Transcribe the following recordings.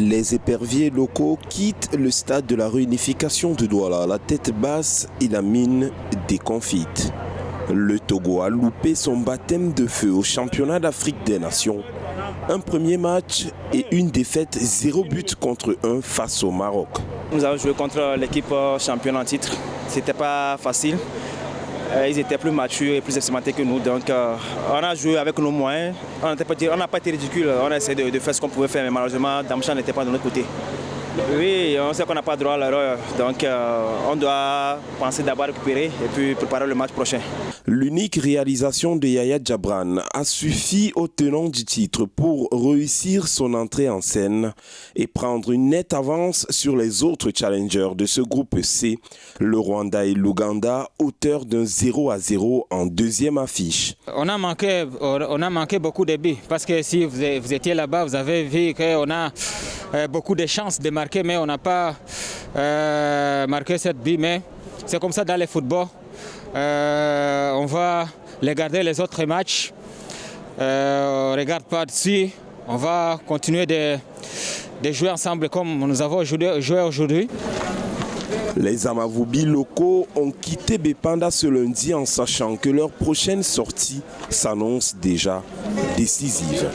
Les éperviers locaux quittent le stade de la réunification de Douala, la tête basse et la mine déconfite. Le Togo a loupé son baptême de feu au championnat d'Afrique des Nations. Un premier match et une défaite 0 but contre 1 face au Maroc. Nous avons joué contre l'équipe championne en titre. C'était pas facile. Ils étaient plus matures et plus expérimentés que nous. Donc on a joué avec nos moyens. On n'a pas été ridicule. On a essayé de faire ce qu'on pouvait faire, mais malheureusement, Damchan n'était pas de notre côté. Oui, on sait qu'on n'a pas droit à l'erreur. Donc on doit penser d'abord récupérer et puis préparer le match prochain. L'unique réalisation de Yaya Djabran a suffi au tenant du titre pour réussir son entrée en scène et prendre une nette avance sur les autres challengers de ce groupe C, le Rwanda et l'Ouganda, auteurs d'un 0-0 en deuxième affiche. On a manqué beaucoup de buts parce que si vous étiez là-bas, vous avez vu qu'on a beaucoup de chances de marquer, mais on n'a pas marqué cette but. Mais c'est comme ça dans le football. On va regarder les autres matchs. On ne regarde pas dessus. On va continuer de jouer ensemble comme nous avons joué aujourd'hui. Les Amavoubi locaux ont quitté Bepanda ce lundi en sachant que leur prochaine sortie s'annonce déjà décisive.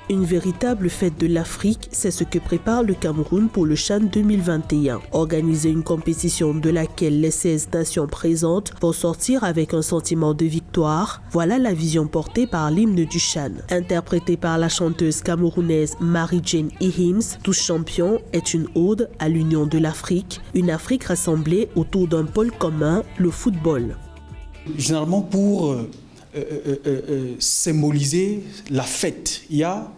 Une véritable fête de l'Afrique, c'est ce que prépare le Cameroun pour le CHAN 2021. Organiser une compétition de laquelle les 16 nations présentes vont sortir avec un sentiment de victoire, voilà la vision portée par l'hymne du CHAN. Interprété par la chanteuse camerounaise Marie-Jane Ihims, Tous champions est une ode à l'union de l'Afrique, une Afrique rassemblée autour d'un pôle commun, le football. Généralement pour symboliser la fête, il y a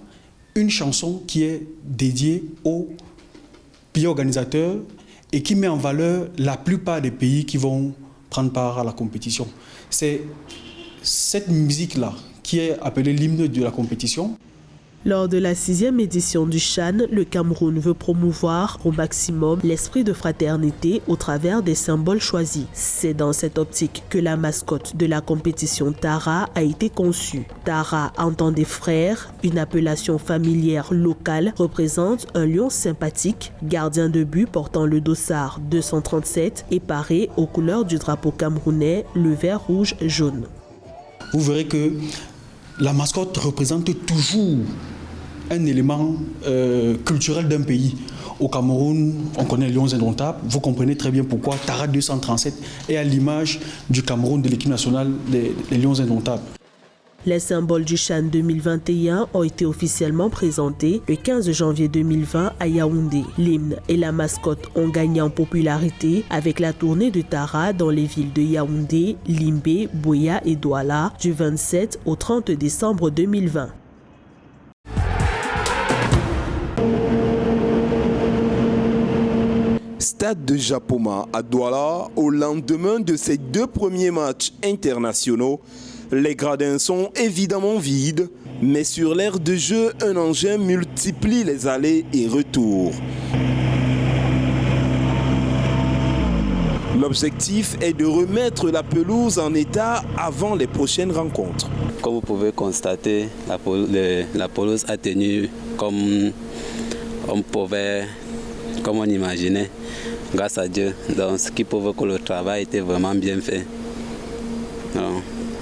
une chanson qui est dédiée aux pays organisateurs et qui met en valeur la plupart des pays qui vont prendre part à la compétition. C'est cette musique-là qui est appelée l'hymne de la compétition. Lors de la 6e édition du CHAN, le Cameroun veut promouvoir au maximum l'esprit de fraternité au travers des symboles choisis. C'est dans cette optique que la mascotte de la compétition Tara a été conçue. Tara entend des frères, une appellation familière locale, représente un lion sympathique, gardien de but portant le dossard 237 et paré aux couleurs du drapeau camerounais, le vert, rouge, jaune. Vous verrez que la mascotte représente toujours un élément culturel d'un pays. Au Cameroun, on connaît les Lions indomptables. Vous comprenez très bien pourquoi Tara 237 est à l'image du Cameroun de l'équipe nationale des Lions indomptables. Les symboles du CHAN 2021 ont été officiellement présentés le 15 janvier 2020 à Yaoundé. L'hymne et la mascotte ont gagné en popularité avec la tournée de Tara dans les villes de Yaoundé, Limbé, Boya et Douala du 27 au 30 décembre 2020. Stade de Japoma à Douala, au lendemain de ses 2 premiers matchs internationaux, les gradins sont évidemment vides, mais sur l'aire de jeu, un engin multiplie les allers et retours. L'objectif est de remettre la pelouse en état avant les prochaines rencontres. Comme vous pouvez constater, la pelouse a tenu comme on imaginait, grâce à Dieu. Donc, ce qui prouve que le travail était vraiment bien fait. Alors,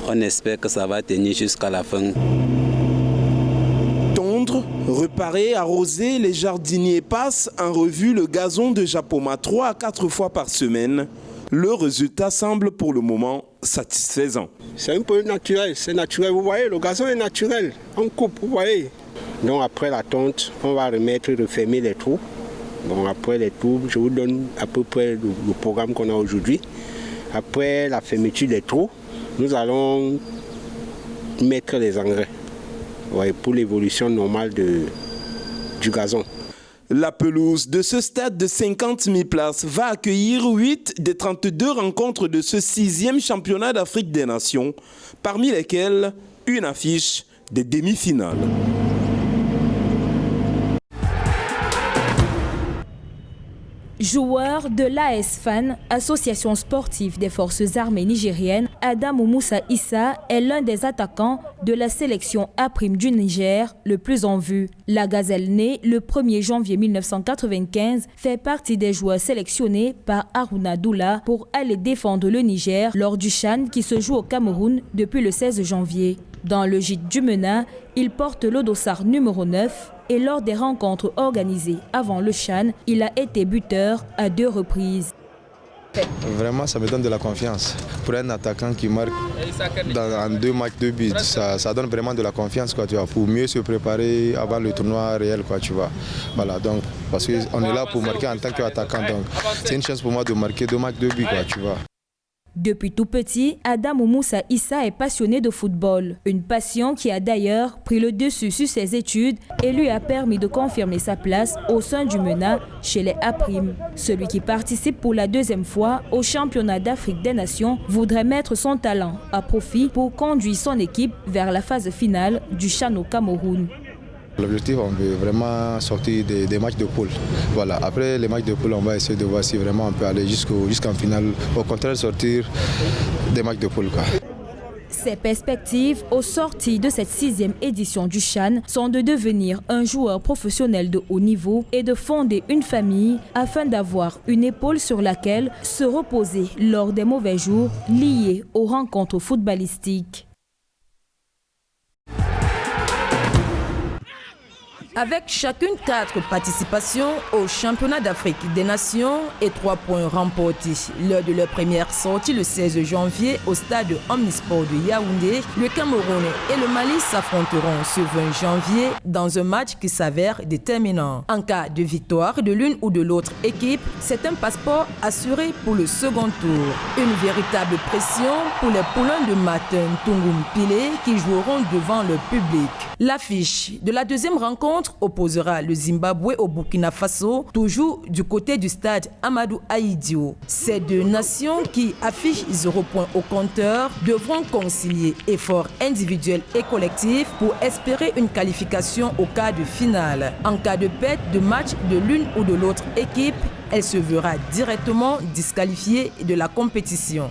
on espère que ça va tenir jusqu'à la fin. Tondre, réparer, arroser, les jardiniers passent en revue le gazon de Japoma 3 à 4 fois par semaine. Le résultat semble pour le moment satisfaisant. C'est un peu naturel, c'est naturel. Vous voyez, le gazon est naturel. On coupe, vous voyez. Donc après la tonte, on va refermer les trous. Bon, après les trous, je vous donne à peu près le programme qu'on a aujourd'hui. Après la fermeture des trous, nous allons mettre les engrais pour l'évolution normale du gazon. La pelouse de ce stade de 50 000 places va accueillir 8 des 32 rencontres de ce 6e championnat d'Afrique des Nations, parmi lesquelles une affiche des demi-finales. Joueur de l'AS FAN, association sportive des forces armées nigériennes, Adamu Moussa Issa est l'un des attaquants de la sélection A' du Niger le plus en vue. La gazelle née le 1er janvier 1995 fait partie des joueurs sélectionnés par Haruna Doula pour aller défendre le Niger lors du CHAN qui se joue au Cameroun depuis le 16 janvier. Dans le gîte du MENA, il porte le dossard numéro 9 et lors des rencontres organisées avant le CHAN, il a été buteur à 2 reprises. Vraiment, ça me donne de la confiance. Pour un attaquant qui marque en 2 matchs, 2 buts, ça donne vraiment de la confiance, quoi, tu vois, pour mieux se préparer avant le tournoi réel, quoi, tu vois. Voilà, donc, parce qu'on est là pour marquer en tant qu'attaquant, donc c'est une chance pour moi de marquer 2 matchs, 2 buts, quoi, tu vois. Depuis tout petit, Adamu Moussa Issa est passionné de football. Une passion qui a d'ailleurs pris le dessus sur ses études et lui a permis de confirmer sa place au sein du MENA chez les A'. Celui qui participe pour la 2e fois au championnat d'Afrique des Nations voudrait mettre son talent à profit pour conduire son équipe vers la phase finale du CHAN au Cameroun. L'objectif, on veut vraiment sortir des matchs de poule. Voilà. Après les matchs de poule, on va essayer de voir si vraiment on peut aller jusqu'en finale. Au contraire, sortir des matchs de poule, quoi. Ses perspectives au sortir de cette 6e édition du CHAN sont de devenir un joueur professionnel de haut niveau et de fonder une famille afin d'avoir une épaule sur laquelle se reposer lors des mauvais jours liés aux rencontres footballistiques. Avec chacune 4 participations au championnat d'Afrique des Nations et 3 points remportés lors de leur première sortie le 16 janvier au stade Omnisport de Yaoundé, le Cameroun et le Mali s'affronteront ce 20 janvier dans un match qui s'avère déterminant. En cas de victoire de l'une ou de l'autre équipe, c'est un passeport assuré pour le second tour. Une véritable pression pour les poulains de Martin Tungum Pilé qui joueront devant le public. L'affiche de la 2e rencontre opposera le Zimbabwe au Burkina Faso, toujours du côté du stade Amadou Ahidjo. Ces 2 nations qui affichent 0 points au compteur devront concilier efforts individuels et collectifs pour espérer une qualification au quart de finale. En cas de perte de match de l'une ou de l'autre équipe, elle se verra directement disqualifiée de la compétition.